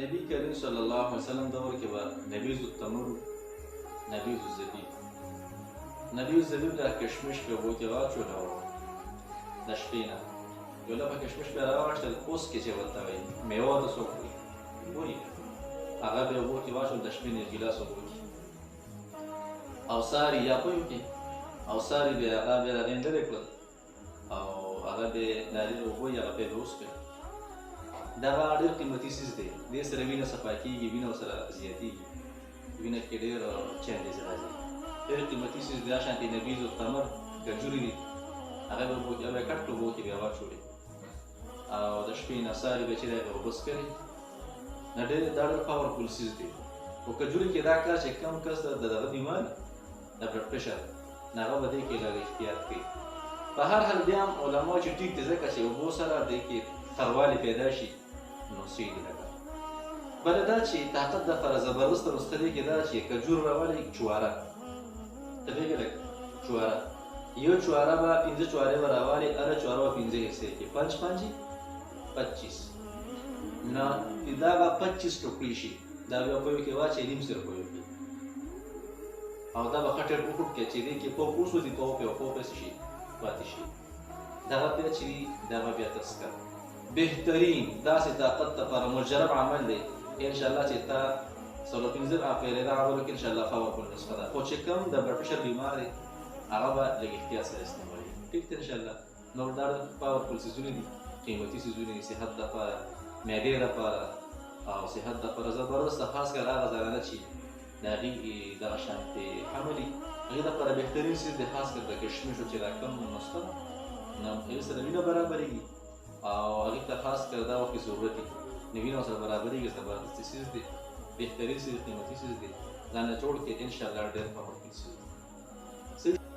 نبی کریم صلی الله علیه وسلم دور کې به نبیذ التمر نبیذ الزبیب نبیذ الزبیب دا کشمش په اوبو کې واچول او د شپې نه یو لپه کشمش به راواخیستل اوس کې چې ورته وایي میوه ته څوک وایي هغه به اوبو کې واچول د شپې نه ګیلاس اوبو کې او ساري یا پویو کې او ساري به هغه به هغې لرې کړل او هغه به د هغې اوبو یې هغه به یې وڅښل دغه ډېر قیمتي څیز دی دې سره وینه صفا کېږي وینه ورسره زیاتېږي وینه کې ډېر چینجز راځي ډېر قیمتي څیز دی دا شانتې نبیذ التمر کجورې دي هغه به اوبو کې هغه به یې کټ کړو اوبو کې به یې واچولې او د شپې نه ساري به چې دی به اوبه څښلې دا ډېر پاورفول څیز دی خو کجورې کې دا کار چې کم کس د دغه بیمار د بلډ پرېشر نو هغه به دې کې لږ احتیاط کوي په هر حال بیا هم علماو چې ټیک دی ځکه چې اوبو سره دې کې تروالی پیدا شي نو څه یې دي لکه بله دا چې طاقت دپاره زبردسته نسخه دې کې دا چې کجور راولئ چواره ته پوهېږې لکه چواره یو چواره به 15 چوارې به راولئ هره چواره به 15 حصې کې 5 5 25 نو دا به 25 ټوکرې شي دا بیا په یو کې واچوئ نیم سر په یو کې او دا به ښه ټېټ وخوټ کړئ چې دې کې پوپ وسوځي پوپ یو پوپ یې څه شي پاتې شي دغه بیا چې وي دا به بیا تذکر بهترین داسې طاقت دپاره مجرب عمل دی انشاءالله چې تا 15 اپریل عمل وکړي انشاءالله پاورفول نسخه ده خو چې کوم د بلډ پرېشر بیمار دی هغه به لږ احتیاط سره استعمالوي ټیک دی انشاءالله نور دا پاورفول څیزونه دي قیمتي څیزونه دي صحت دپاره معدې دپاره او صحت دپاره زبردسته خاص کر هغه زنانه چې د هغې دغه شانتې حمل وي هغې دپاره بهترین څیز دی خاص کر د کشمشو چې دا کوم نسخه ده نو هغې سره وینه برابرېږي او هغې ته خاص کر دا وخت کې ضرورت وي نو وینه ورسره برابرېږي زبردستې څیز دی بهترین څیز قیمتي څیز دی ځان نه جوړ کړې انشاءالله ډېر پاورفول څیز دی